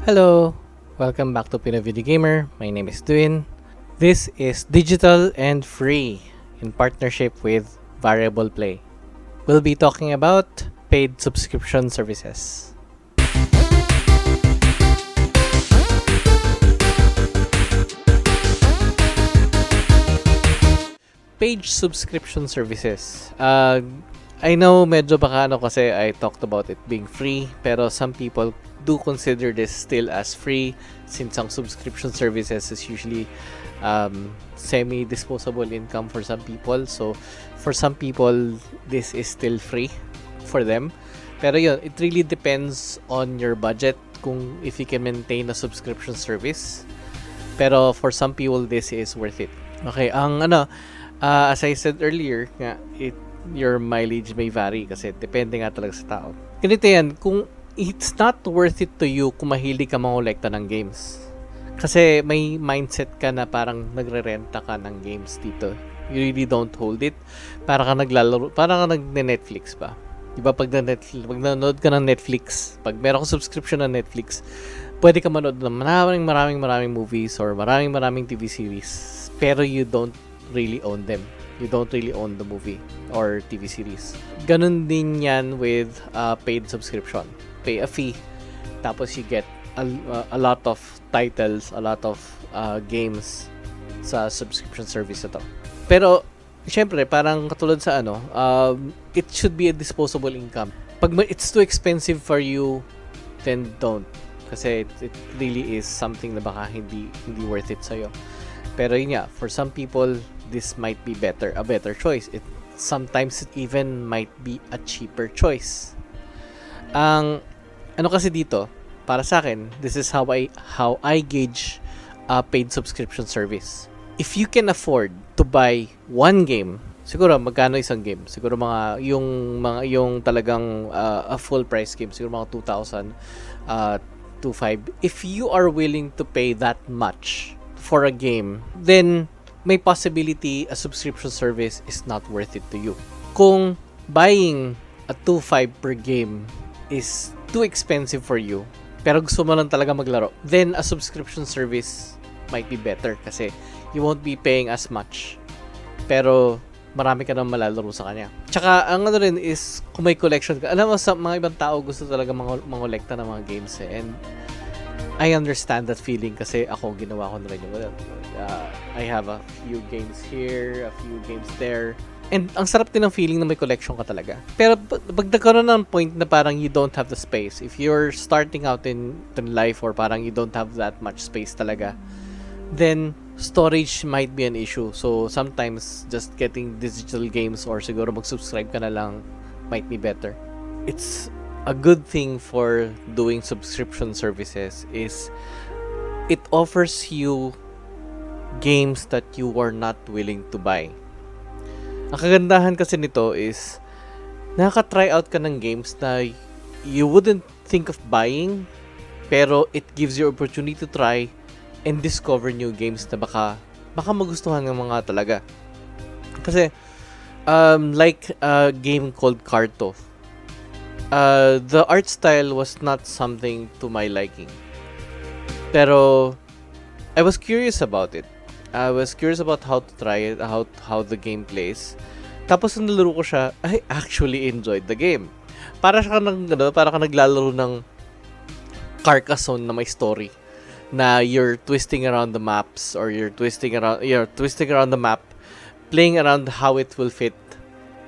Hello, welcome back to Pinoy Video Gamer. My name is Edwin. This is digital and free in partnership with Variable Play. We'll be talking about paid subscription services. Page subscription services. I know medyo baka kasi I talked about it being free, pero some people do consider this still as free since ang subscription services is usually semi-disposable income for some people. So, for some people, this is still free for them. Pero yun, it really depends on your budget kung if you can maintain a subscription service. Pero for some people, this is worth it. Okay, as I said earlier, your mileage may vary kasi depende nga talaga sa tao. Ganito yan, kung it's not worth it to you kung mahilig ka mangolekta ng games. Kasi may mindset ka na parang nagre-renta ka ng games dito. You really don't hold it. Para ka naglalaro, para ka nagne-Netflix ba? Diba pag nanonood ka ng Netflix, pag meron kang subscription ng Netflix, pwede ka manood ng maraming movies or maraming TV series. Pero you don't really own them. You don't really own the movie or TV series. Ganun din yan with paid subscription. Pay a fee, tapos you get a lot of titles, a lot of games sa subscription service na to. Pero, syempre, parang katulad sa it should be a disposable income. Pag it's too expensive for you, then don't. Kasi it really is something na baka hindi worth it sa'yo. Pero yun nga, for some people, this might be a better choice. Sometimes it even might be a cheaper choice. Ang ano kasi dito, para sa akin, this is how I gauge a paid subscription service. If you can afford to buy one game, siguro magkano isang game? Siguro yung talagang a full price game, siguro mga 2,000 to 5. If you are willing to pay that much for a game, then may possibility a subscription service is not worth it to you. Kung buying a 2.5 per game is too expensive for you, pero gusto mo lang talaga maglaro, then a subscription service might be better kasi you won't be paying as much. Pero marami ka nang malalaro sa kanya. Tsaka ang ano rin is kung may collection ka. Alam mo sa mga ibang tao gusto talaga mangolekta ng mga games and I understand that feeling kasi ako ginawa ko na rin yung I have a few games here, a few games there. And ang sarap din ng feeling na may collection ka talaga. Pero pag nagkaroon ng point na parang you don't have the space, if you're starting out in life or parang you don't have that much space talaga, then storage might be an issue. So sometimes just getting digital games or siguro mag-subscribe ka na lang might be better. It's a good thing for doing subscription services is it offers you games that you are not willing to buy. Ang kagandahan kasi nito is nakaka-try out ka ng games na you wouldn't think of buying, pero it gives you opportunity to try and discover new games na baka magustuhan ng mga talaga. Kasi like a game called Carto, the art style was not something to my liking. Pero I was curious about it. I was curious about how to try it, how the game plays. Tapos nung nalaro ko siya, I actually enjoyed the game. Para ka naglalaro ng Carcassonne na may story. Na you're twisting around the maps or you're twisting around the map, playing around how it will fit.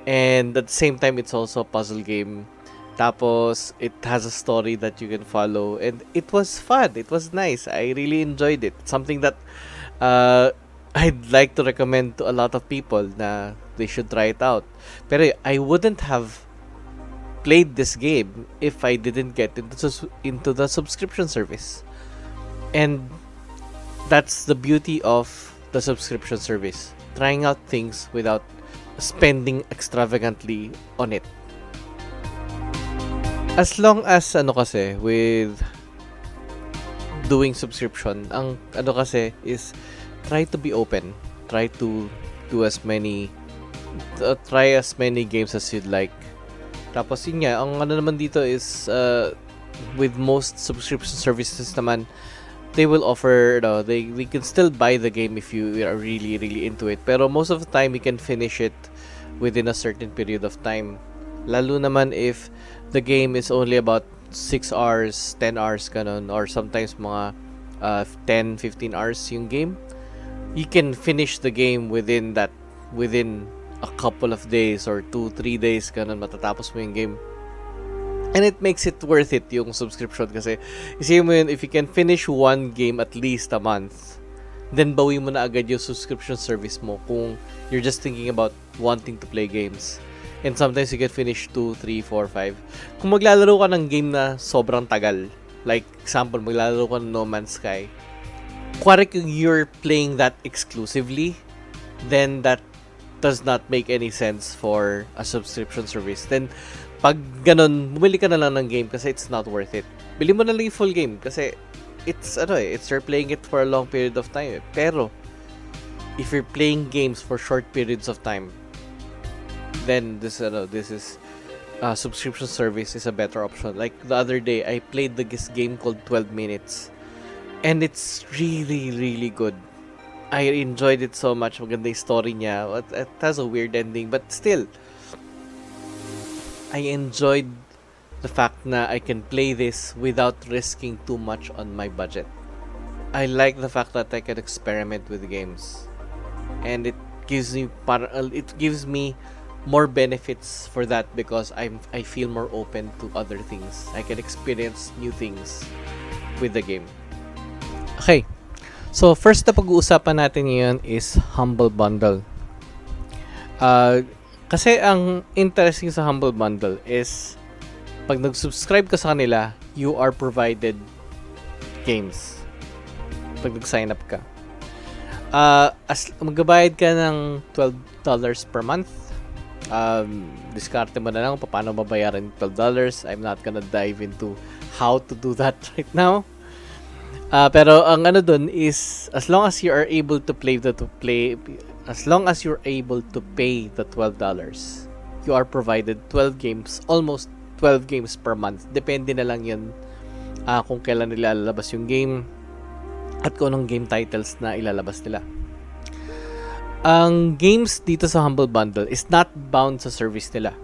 And at the same time, it's also a puzzle game. Tapos, it has a story that you can follow. And it was fun. It was nice. I really enjoyed it. Something that I'd like to recommend to a lot of people na they should try it out. Pero I wouldn't have played this game if I didn't get into the subscription service. And that's the beauty of the subscription service. Trying out things without spending extravagantly on it. As long as kasi with doing subscription, ang kasi is try to be open. Try to do try as many games as you'd like. Tapos yun nga, ang naman dito is with most subscription services naman, they will offer, they can still buy the game if you are really, really into it. Pero most of the time, you can finish it within a certain period of time. Lalo naman if the game is only about 6 hours, 10 hours, ganun, or sometimes mga 10, 15 hours yung game. You can finish the game within a couple of days or 2-3 days, ganun, matatapos mo yung game. And it makes it worth it yung subscription kasi isipin mo yun, if you can finish one game at least a month, then bawi mo na agad yung subscription service mo kung you're just thinking about wanting to play games. And sometimes you can finish 2, 3, 4, 5. Kung maglalaro ka ng game na sobrang tagal, like example, maglalaro ka ng No Man's Sky, kuwari kung you're playing that exclusively, then that does not make any sense for a subscription service. Then pag ganun, bumili ka na lang ng game kasi it's not worth it. Bili mo na lang yung full game kasi it's you're playing it for a long period of time. Pero if you're playing games for short periods of time, then this is subscription service is a better option. Like the other day, I played this game called 12 Minutes, and it's really, really good. I enjoyed it so much. Maganda yung story niya. It has a weird ending, but still, I enjoyed the fact na I can play this without risking too much on my budget. I like the fact that I can experiment with games, and it gives me more benefits for that because I feel more open to other things. I can experience new things with the game. Okay. So first na pag-uusapan natin ngayon is Humble Bundle. Kasi ang interesting sa Humble Bundle is pag nag-subscribe ka sa kanila, you are provided games. Pag nag-sign up ka. Magbabayad ka ng $12 per month. Diskarte mo na lang kung paano mabayaran yung $12. I'm not gonna dive into how to do that right now. Pero ang ano dun is as long as you are able to as long as you're able to pay the $12, you are provided 12 games, almost 12 games per month. Depende na lang yun kung kailan nila lalabas yung game at kung anong game titles na ilalabas nila. Ang games dito sa Humble Bundle is not bound sa service nila.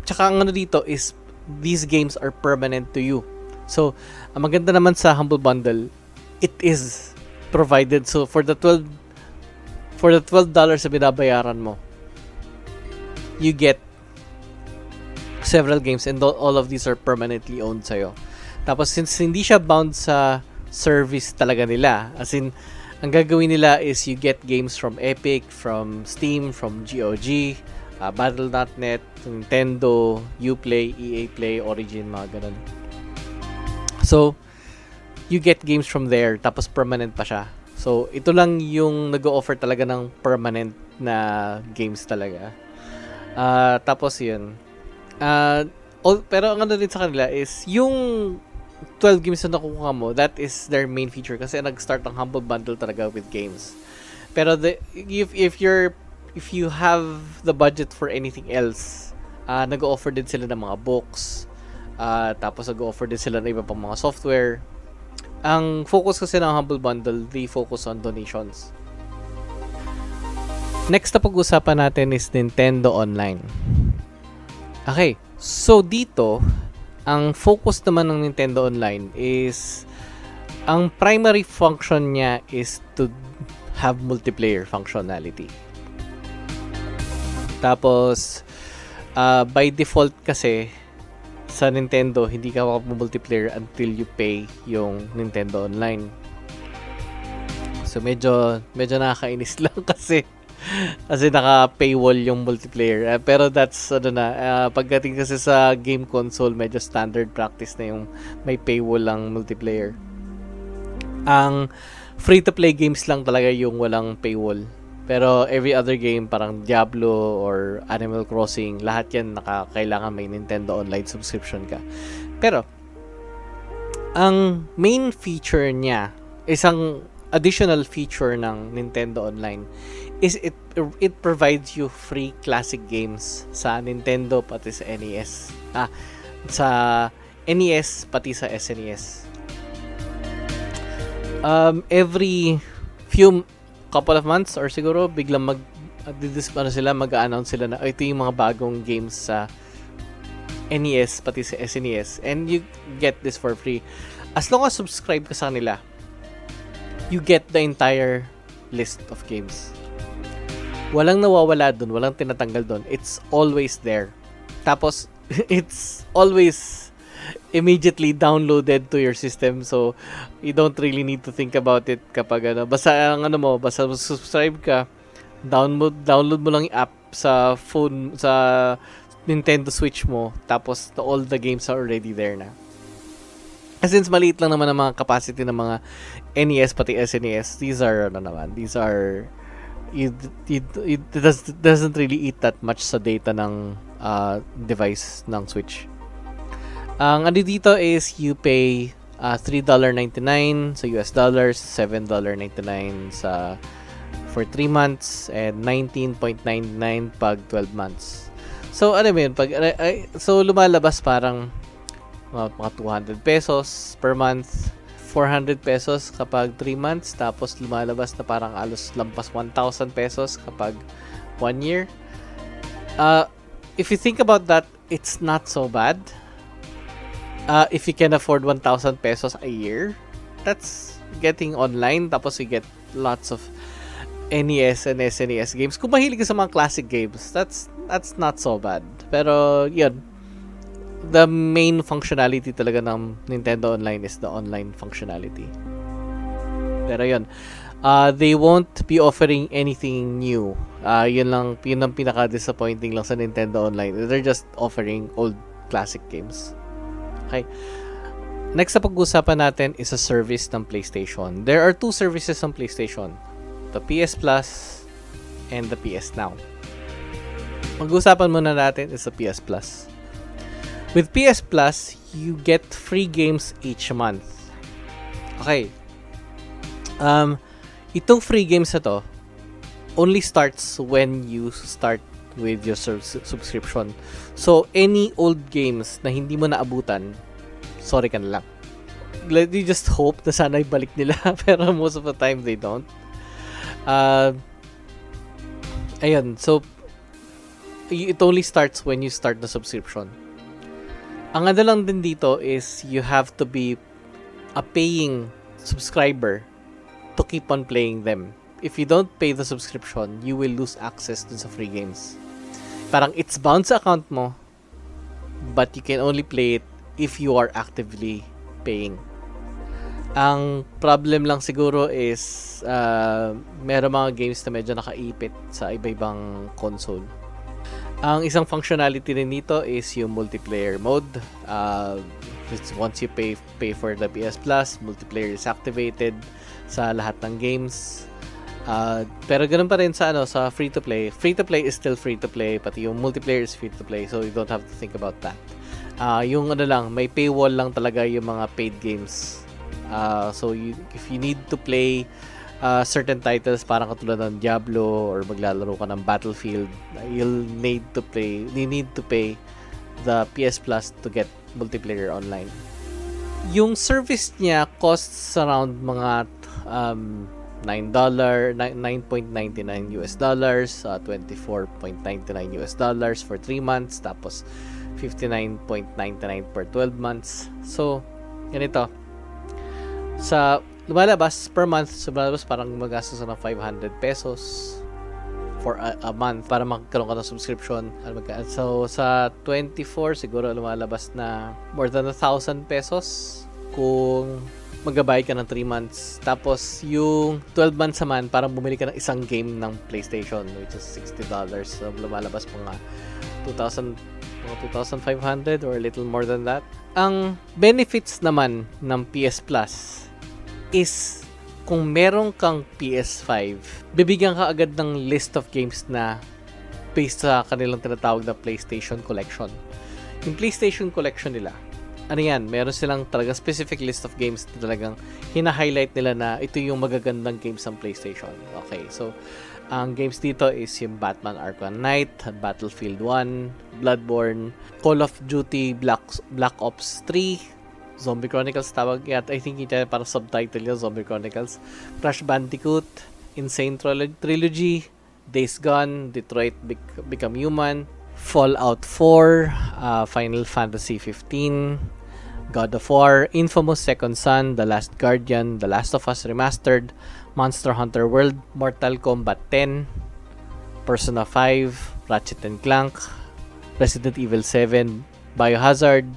Tsaka ang ano dito is these games are permanent to you. So, ang maganda naman sa Humble Bundle, it is provided. So, for the $12 na binabayaran mo, you get several games and all of these are permanently owned sa'yo. Tapos, since hindi siya bound sa service talaga nila, as in, ang gagawin nila is you get games from Epic, from Steam, from GOG, Battle.net, Nintendo, Uplay, EA Play, Origin, mga ganun. So, you get games from there, tapos permanent pa siya. So, ito lang yung nag-o-offer talaga ng permanent na games talaga. Tapos yun. Pero ang ano din sa kanila is, yung 12 games na nakukuha mo, that is their main feature kasi nag-start ang Humble Bundle talaga with games. Pero if you have the budget for anything else, nag-o-offer din sila ng mga books, tapos nag-o-offer din sila ng iba pang mga software. Ang focus kasi ng Humble Bundle, they focus on donations. Next na pag-usapan natin is Nintendo Online. Okay, so dito, ang focus naman ng Nintendo Online is, ang primary function niya is to have multiplayer functionality. Tapos, by default kasi, sa Nintendo, hindi ka makapag-multiplayer until you pay yung Nintendo Online. So, medyo nakakainis lang kasi naka-paywall yung multiplayer. Pero that's, pagdating kasi sa game console, medyo standard practice na yung may paywall lang multiplayer. Ang free-to-play games lang talaga yung walang paywall. Pero every other game, parang Diablo or Animal Crossing, lahat yan kailangan may Nintendo Online subscription ka. Pero, ang main feature niya, isang additional feature ng Nintendo Online, is it provides you free classic games sa Nintendo pati sa NES. sa NES pati sa SNES. Every few couple of months or siguro biglang mag-announce sila na ito yung mga bagong games sa NES pati sa SNES, and you get this for free. As long as subscribe ka sa kanila, you get the entire list of games. Walang nawawala dun, walang tinatanggal dun. It's always there. Tapos, it's always immediately downloaded to your system, so you don't really need to think about it kapag basta subscribe ka, download mo lang yung app sa phone, sa Nintendo Switch mo, tapos all the games are already there na. Since maliit lang naman ang mga capacity ng mga NES pati SNES, these are it doesn't really eat that much sa data ng device ng Switch. Ang dito is you pay $3.99 sa US dollars, $7.99 for 3 months, and $19.99 pag 12 months. So ano mo yun, so lumalabas parang mga 200 pesos per month, 400 pesos kapag 3 months, tapos lumalabas na parang alos lampas 1,000 pesos kapag 1 year. If you think about that, it's not so bad. If you can afford 1,000 pesos a year, that's getting online, tapos you get lots of NES and SNES games. Kung mahilig ka sa mga classic games, that's not so bad. Pero yun, the main functionality talaga ng Nintendo Online is the online functionality. Pero yun, they won't be offering anything new. Yun ang pinaka-disappointing lang sa Nintendo Online. They're just offering old classic games. Okay. Next na pag-usapan natin is a service ng PlayStation. There are 2 services ng PlayStation. The PS Plus and the PS Now. Pag-usapan muna natin is the PS Plus. With PS Plus, you get free games each month. Okay. Itong free games na to only starts when you start with your subscription. So, any old games na hindi mo naabutan, sorry ka na lang. You just hope na sana ibalik nila, pero most of the time they don't. Ayun, so it only starts when you start the subscription. Ang lang din dito is you have to be a paying subscriber to keep on playing them. If you don't pay the subscription, you will lose access dun sa free games. Parang it's bound sa account mo, but you can only play it if you are actively paying. Ang problem lang siguro is meron mga games na medyo nakaipit sa iba-ibang console. Ang isang functionality rin nito is yung multiplayer mode. Once you pay for the PS Plus, multiplayer is activated sa lahat ng games. Pero ganun pa rin sa sa free to play. Free to play is still free to play, pati yung multiplayer is free to play, so you don't have to think about that. Yung may paywall lang talaga yung mga paid games. So if you need to play certain titles parang katulad ng Diablo or maglalaro ka ng Battlefield, you need to pay the PS Plus to get multiplayer online. Yung service niya costs around mga $9.99 US dollars, $24.99 US dollars for 3 months, tapos $59.99 per 12 months. So ganito, sa lumalabas per month, parang magastos ng 500 pesos for a month para magkaroon ka ng subscription. So sa 24 siguro lumalabas na more than 1,000 pesos kung magbabayad ka ng 3 months. Tapos yung 12 months naman parang bumili ka ng isang game ng PlayStation, which is $60. So lumalabas mga 2,500 or a little more than that. Ang benefits naman ng PS Plus is kung meron kang PS5, bibigyan ka agad ng list of games na based sa kanilang tinatawag na PlayStation Collection. Yung PlayStation Collection nila, meron silang talagang specific list of games na talagang hina-highlight nila na ito yung magagandang games ng PlayStation. Okay, so Ang games dito is yung Batman Arkham Knight, Battlefield 1, Bloodborne, Call of Duty Black Ops 3, Zombie Chronicles tawag yata. I think ito para subtitle yun, Zombie Chronicles, Crash Bandicoot, Insane Trilogy, Days Gone, Detroit Become Human, Fallout 4, Final Fantasy 15, God of War, Infamous Second Son, The Last Guardian, The Last of Us Remastered, Monster Hunter World, Mortal Kombat 10, Persona 5, Ratchet & Clank, Resident Evil 7, Biohazard,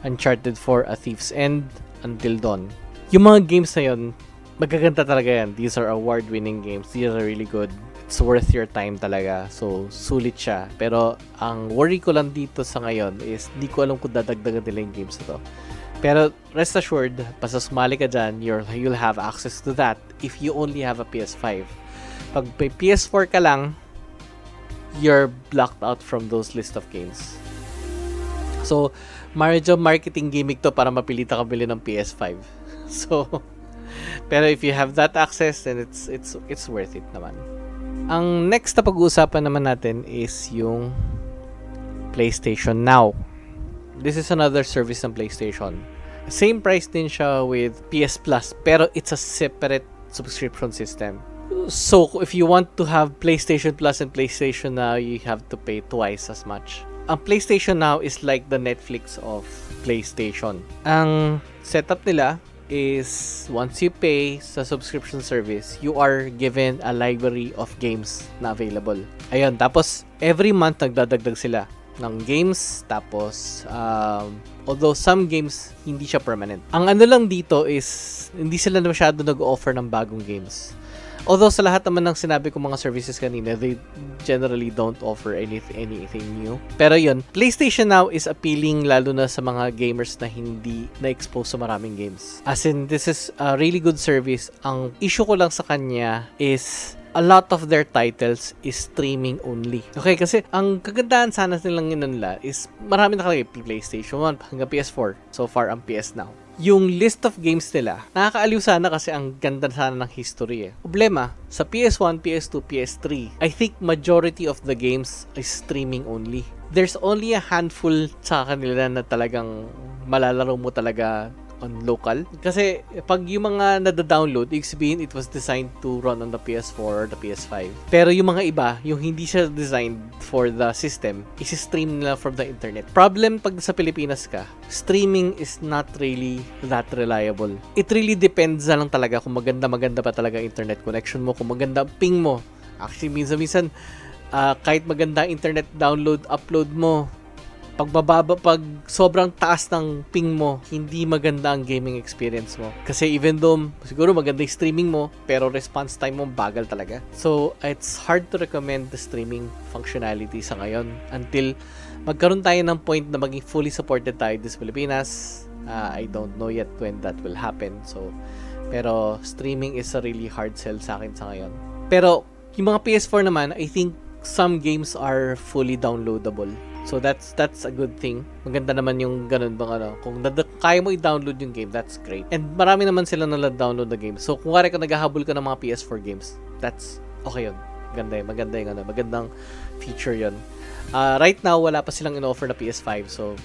Uncharted 4, A Thief's End, Until Dawn. Yung mga games na yun, magaganda talaga yan. These are award-winning games. These are really good. It's worth your time talaga. So, sulit siya. Pero, ang worry ko lang dito sa ngayon is, di ko alam kung dadagdagan nila yung games na to. Pero, rest assured, basta sumali ka dyan, you'll have access to that if you only have a PS5. Pag may PS4 ka lang, you're blocked out from those list of games. So, medyo marketing gimmick to para mapilita ka bili ng PS5. So, pero if you have that access, then it's worth it naman. Ang next na pag-uusapan naman natin is yung PlayStation Now. This is another service ng PlayStation. Same price din siya with PS Plus, pero it's a separate subscription system. So, if you want to have PlayStation Plus and PlayStation Now, you have to pay twice as much. Ang PlayStation Now is like the Netflix of PlayStation. Ang setup nila is once you pay sa subscription service, you are given a library of games na available. Ayun, tapos every month nagdadagdag sila ng games, tapos although some games hindi siya permanent. Ang ano lang dito is hindi sila masyado nag-offer ng bagong games. Although sa lahat naman ng sinabi ko mga services kanina, they generally don't offer anything new. Pero yun, PlayStation Now is appealing lalo na sa mga gamers na hindi na-expose sa maraming games. As in, this is a really good service. Ang issue ko lang sa kanya is a lot of their titles is streaming only. Okay, kasi ang kagandahan sana nilang yun nila is marami nakalagay PlayStation 1 hanggang PS4. So far, ang PS Now. Yung list of games nila, nakakaaliw sana kasi ang ganda sana ng history eh. Problema, sa PS1, PS2, PS3, I think majority of the games is streaming only. There's only a handful sa kanila na talagang malalaro mo talaga on local. Kasi pag yung mga nada-download, ibig sabihin it was designed to run on the PS4 or the PS5. Pero yung mga iba, yung hindi siya designed for the system, isi-stream nila from the internet. Problem pag sa Pilipinas ka, streaming is not really that reliable. It really depends na lang talaga kung maganda pa talaga internet connection mo, kung maganda ping mo. Actually, minsan kahit maganda internet download, upload mo, pag sobrang taas ng ping mo, hindi maganda ang gaming experience mo. Kasi even though, siguro maganda yung streaming mo, pero response time mo bagal talaga. So, it's hard to recommend the streaming functionality sa ngayon until magkaroon tayo ng point na maging fully supported tayo sa Pilipinas. I don't know yet when that will happen. So, pero streaming is a really hard sell sa akin sa ngayon. Pero, yung mga PS4 naman, I think some games are fully downloadable. So that's a good thing. Maganda naman yung ganun bang ano. Kung kaya mo i-download yung game, that's great. And marami naman sila na-download na game. So kung wari ka naghahabol ka ng mga PS4 games, that's okay yun. Maganda yung ano. Magandang feature yun. Right now, wala pa silang in-offer na PS5. So,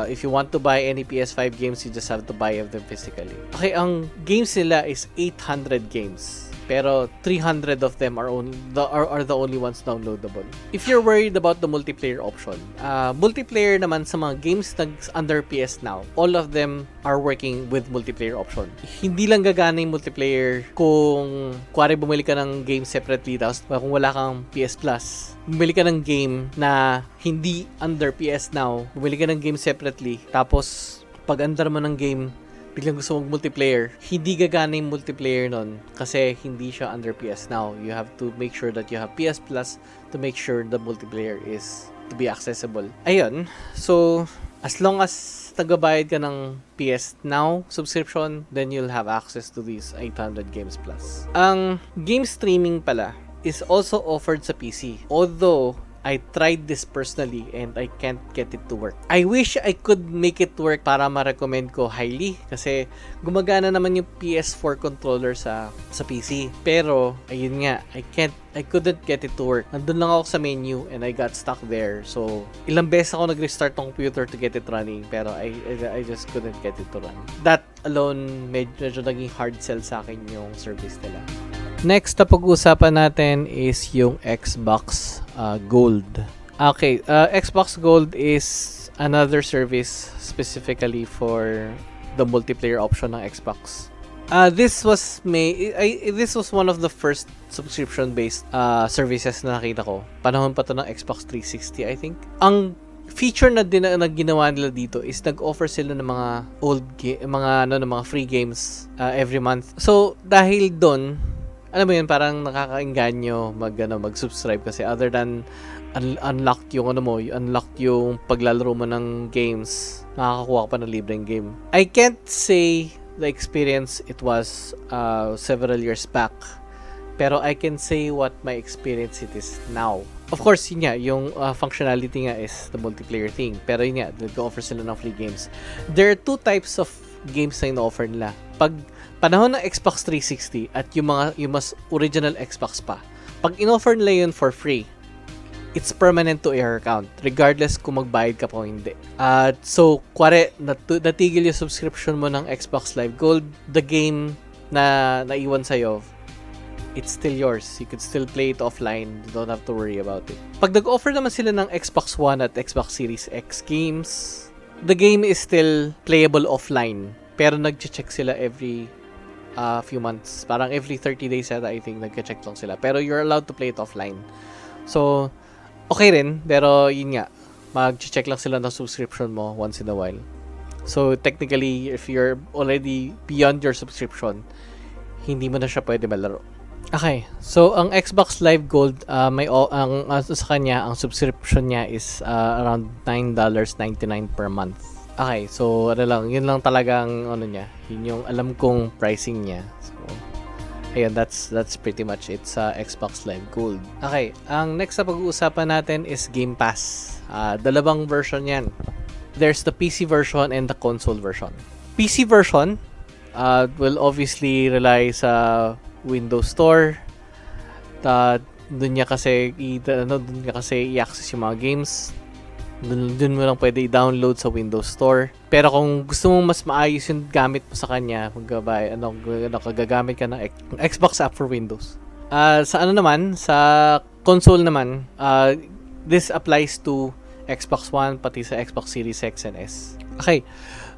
if you want to buy any PS5 games, you just have to buy them physically. Okay, ang games nila is 800 games. Pero 300 of them are the only ones downloadable. If you're worried about the multiplayer option, multiplayer naman sa mga games under PS Now, all of them are working with multiplayer option. Hindi lang gagana yung multiplayer kung kuwari bumili ka ng game separately, tapos kung wala kang PS Plus, bumili ka ng game na hindi under PS Now, bumili ka ng game separately, tapos pag under mo ng game, biglang gusto mong multiplayer, hindi gagana yung multiplayer nun kasi hindi siya under PS Now. You have to make sure that you have PS Plus to make sure the multiplayer is to be accessible. Ayun. So, as long as tagabayad ka ng PS Now subscription, then you'll have access to these 800 games plus. Ang game streaming pala is also offered sa PC. Although, I tried this personally and I can't get it to work. I wish I could make it work para ma-recommend ko highly kasi gumagana naman yung PS4 controller sa PC. Pero ayun nga, I couldn't get it to work. Nandun lang ako sa menu and I got stuck there. So, ilang beses ako nag-restart ng computer to get it running pero I just couldn't get it to run. That alone, medyo naging hard sell sa akin yung service nila. Next na pag-uusapan natin is yung Xbox Gold. Okay, Xbox Gold is another service specifically for the multiplayer option ng Xbox. This was one of the first subscription-based services na nakita ko. Panahon pa to ng Xbox 360, I think. Ang feature na ginawa nila dito is nag-offer sila ng mga free games every month. So dahil doon, alam mo yun, parang nakakainganyo mag-subscribe kasi other than unlocked yung paglalaro mo ng games, makakakuha ka pa ng libreng game. I can't say the experience it was several years back, pero I can say what my experience it is now. Of course, yun nga, yung functionality nga is the multiplayer thing, pero yun nga, nag-offer sila ng free games. There are two types of games na ino-offer nila. Pag panahon ng Xbox 360 at yung mas original Xbox pa, pag in-offer nila yun for free, it's permanent to your account regardless kung magbayad ka pa o hindi. So, kuwari, natigil yung subscription mo ng Xbox Live Gold, the game na naiwan sa'yo, it's still yours. You could still play it offline. You don't have to worry about it. Pag nag-offer naman sila ng Xbox One at Xbox Series X games, the game is still playable offline. Pero nag-check sila every few months. Parang every 30 days yata, I think, nag-check lang sila. Pero you're allowed to play it offline. So, okay rin. Pero yun nga, mag-check lang sila ng subscription mo once in a while. So, technically, if you're already beyond your subscription, hindi mo na siya pwede malaro. Okay, so ang Xbox Live Gold, sa kanya, ang subscription niya is around $9.99 per month. Okay, so yun lang talagang niya. Yun yung alam kong pricing niya. So, ayun, that's pretty much it sa Xbox Live Gold. Okay, ang next na pag-uusapan natin is GamePass. Dalawang version yan. There's the PC version and the console version. PC version will obviously rely sa Windows Store. Doon niya kasi i-access yung mga games. Doon mo lang pwede i-download sa Windows Store. Pero kung gusto mong mas maayos yung gamit mo sa kanya, gagamit ka ng Xbox app for Windows. Sa console naman, this applies to Xbox One pati sa Xbox Series X and S. Okay,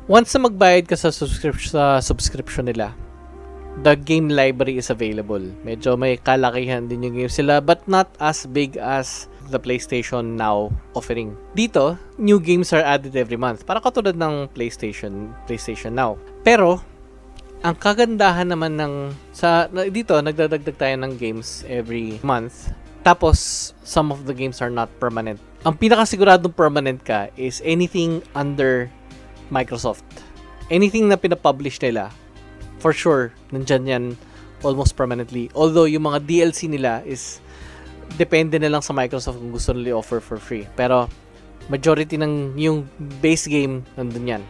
once na magbayad ka sa subscription nila, the game library is available. Medyo may kalakihan din yung games sila, but not as big as the PlayStation Now offering. Dito, new games are added every month. Para katulad ng PlayStation Now. Pero, ang kagandahan naman dito, nagdadagdag tayo ng games every month. Tapos, some of the games are not permanent. Ang pinakasiguradong permanent ka is anything under Microsoft. Anything na pinapublish nila, for sure, nandyan yan almost permanently. Although, yung mga DLC nila is depende na lang sa Microsoft kung gusto nila offer for free. Pero, majority ng yung base game, nandun yan.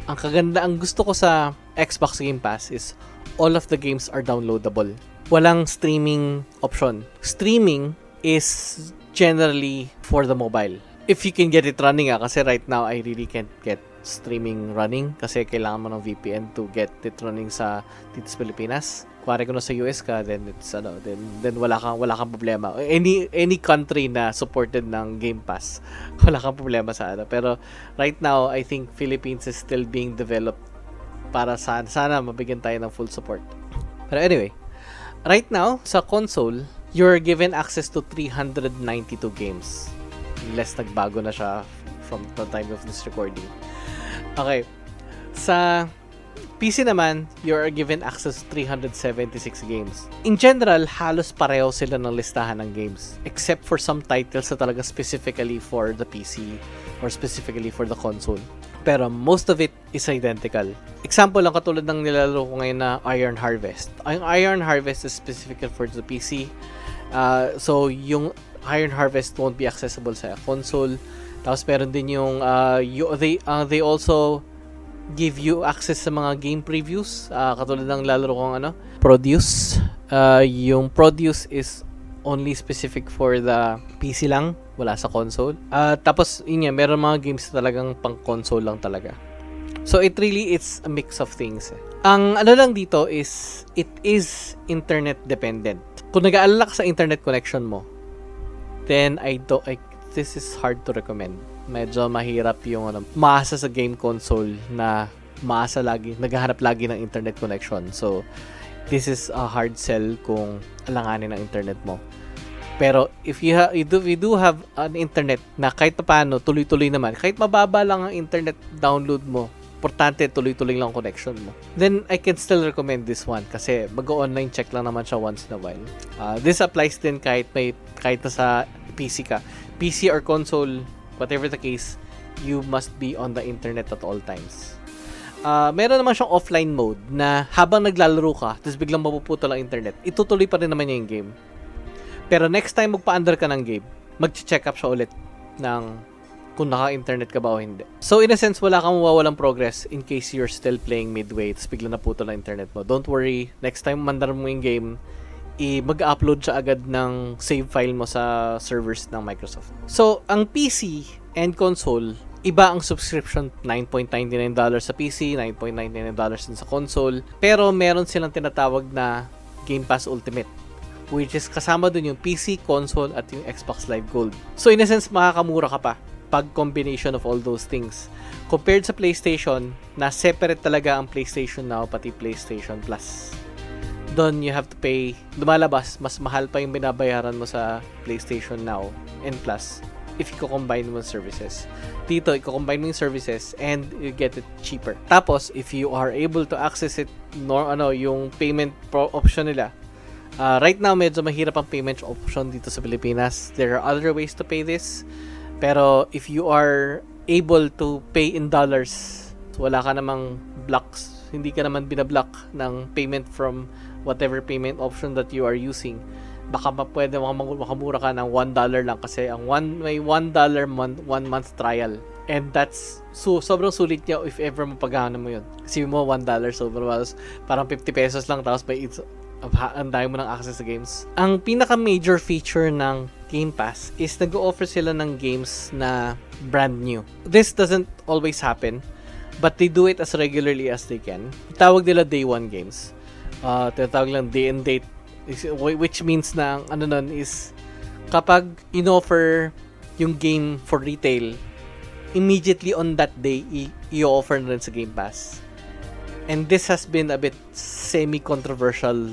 Ang gusto ko sa Xbox Game Pass is all of the games are downloadable. Walang streaming option. Streaming is generally for the mobile. If you can get it running kasi right now, I really can't get streaming running kasi kailangan mo ng VPN to get it running dito sa Pilipinas. Kuwari kung nasa US ka, then it's then wala kang problema. Any country na supported ng Game Pass, wala kang problema sa Pero right now, I think Philippines is still being developed para sana mabigyan tayo ng full support. Pero anyway, right now sa console, you're given access to 392 games. Unless nagbago na siya from the time of this recording. Okay. Sa PC naman, you are given access to 376 games. In general, halos pareho sila ng listahan ng games. Except for some titles na talaga specifically for the PC or specifically for the console. Pero most of it is identical. Example lang katulad ng nilalaro ko ngayon na Iron Harvest. Ang Iron Harvest is specific for the PC. So, yung Iron Harvest won't be accessible sa console. Tapos meron din yung they also give you access sa mga game previews, katulad ng lalaro kong Produce. Yung Produce is only specific for the PC lang, wala sa console. Tapos yun nga, meron mga games na talagang pang console lang talaga. So it's a mix of things. Ang lang dito is it is internet dependent. Kung nag-aalala ka sa internet connection mo, then this is hard to recommend. Medyo mahirap yung maasa sa game console na naghahanap lagi ng internet connection. So this is a hard sell kung alanganin ang internet mo. Pero if you do have an internet na kahit paano tuloy-tuloy naman, kahit mababa lang ang internet download mo, importante tuloy-tuloy lang connection mo, then I can still recommend this one kasi mag-online check lang naman siya once in a while. This applies din kahit nasa PC ka. PC or console, whatever the case, you must be on the internet at all times. Meron naman siyang offline mode na habang naglalaro ka, tapos biglang mapuputol ang internet, itutuloy pa rin naman niya yung game. Pero next time magpa-under ka ng game, mag-check up siya ulit ng kung naka-internet ka ba o hindi. So in a sense, wala kang mawawalang progress in case you're still playing midway tapos biglang naputol ang internet mo. Don't worry, next time mandar mo yung game, mag-upload siya agad ng save file mo sa servers ng Microsoft. So, ang PC and console, iba ang subscription, $9.99 sa PC, $9.99 din sa console. Pero meron silang tinatawag na GamePass Ultimate, which is kasama dun yung PC, console, at yung Xbox Live Gold. So, in a sense, makakamura ka pa pag combination of all those things. Compared sa PlayStation, na separate talaga ang PlayStation Now, pati PlayStation Plus. Doon you have to pay, lumalabas, mas mahal pa yung binabayaran mo sa PlayStation Now and Plus if you combine mo services. Dito, i-combine mo yung services and you get it cheaper. Tapos, if you are able to access it, yung payment option nila, right now, medyo mahirap ang payment option dito sa Pilipinas. There are other ways to pay this. Pero if you are able to pay in dollars, wala ka namang blocks, hindi ka naman binablock ng payment from whatever payment option that you are using, baka pwede makamura ka ng $1 lang kasi may $1 one month trial. And that's sobrang sulit niya if ever mapagana mo yun. Kasi mo $1 sobrang parang 50 pesos lang tapos may ang dami mo ng access sa games. Ang pinaka major feature ng Game Pass is nag-o-offer sila ng games na brand new. This doesn't always happen, but they do it as regularly as they can. Tawag nila day one games. Tinatawag lang day and date, which means na ang nun is kapag in-offer yung game for retail, immediately on that day i-offer na rin sa Game Pass. And this has been a bit semi-controversial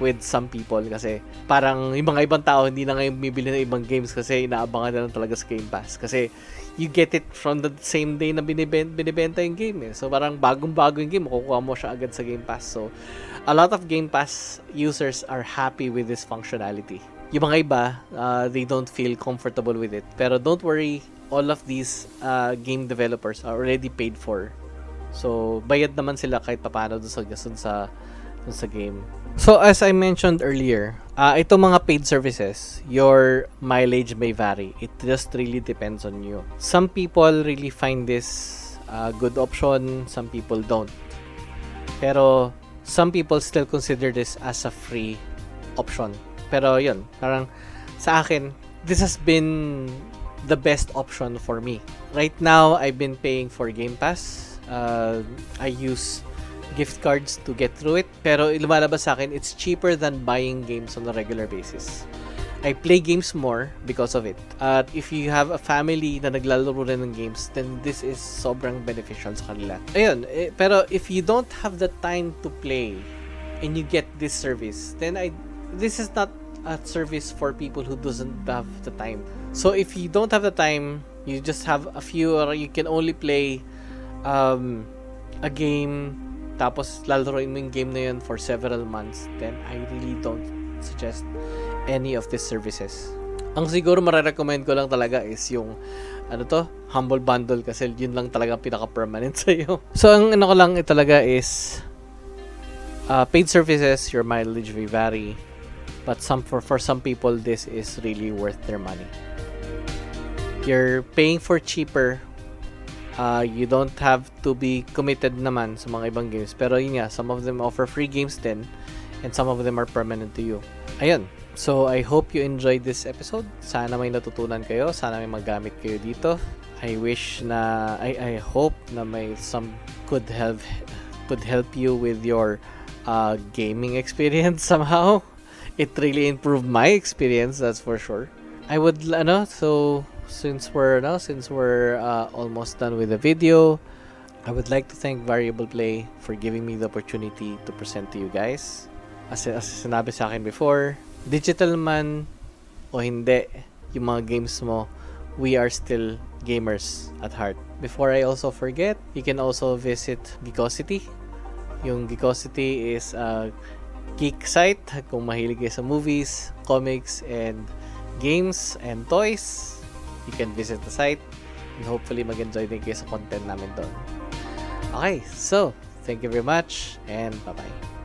with some people kasi parang yung mga ibang tao hindi na ngayon bibili ng ibang games kasi inaabangan na lang talaga sa Game Pass kasi you get it from the same day na binibenta yung game. So parang bagong-bago yung game, makukuha mo siya agad sa Game Pass. So a lot of Game Pass users are happy with this functionality. Yung mga iba, they don't feel comfortable with it. Pero don't worry, all of these game developers are already paid for. So, bayad naman sila kahit paano dun sa game. So, as I mentioned earlier, itong mga paid services, your mileage may vary. It just really depends on you. Some people really find this a good option, some people don't. Pero, some people still consider this as a free option. Pero, yun, parang sa akin, this has been the best option for me. Right now, I've been paying for Game Pass. I use gift cards to get through it. Pero lumalabas sa akin, it's cheaper than buying games on a regular basis. I play games more because of it. At if you have a family na naglalaro rin ng games, then this is sobrang beneficial sa kanila. Ayun, pero if you don't have the time to play and you get this service, then this is not a service for people who doesn't have the time. So if you don't have the time, you just have a few, or you can only play a game tapos lalaroin mo yung game na yun for several months, then I really don't suggest any of these services. Ang siguro marirecommend ko lang talaga is yung Humble Bundle kasi yun lang talaga pinaka-permanent sa'yo. So ang ko lang talaga is paid services, your mileage may vary, But for some people, this is really worth their money. You're paying for cheaper. You don't have to be committed naman sa mga ibang games. Pero yun nga, some of them offer free games din. And some of them are permanent to you. Ayun. So, I hope you enjoyed this episode. Sana may natutunan kayo. Sana may magamit kayo dito. I hope na may some could help you with your gaming experience somehow. It really improved my experience, that's for sure. I would so since we're almost done with the video, I would like to thank Variable Play for giving me the opportunity to present to you guys. As sinabi sa akin before, digital man o hindi yung mga games mo, we are still gamers at heart. Before I also forget, you can also visit Geekosity. Yung Geekosity is a geek site kung mahilig kayo sa movies, comics, and games, and toys. You can visit the site and hopefully mag-enjoy din kayo sa content namin doon. Okay, so thank you very much and bye-bye.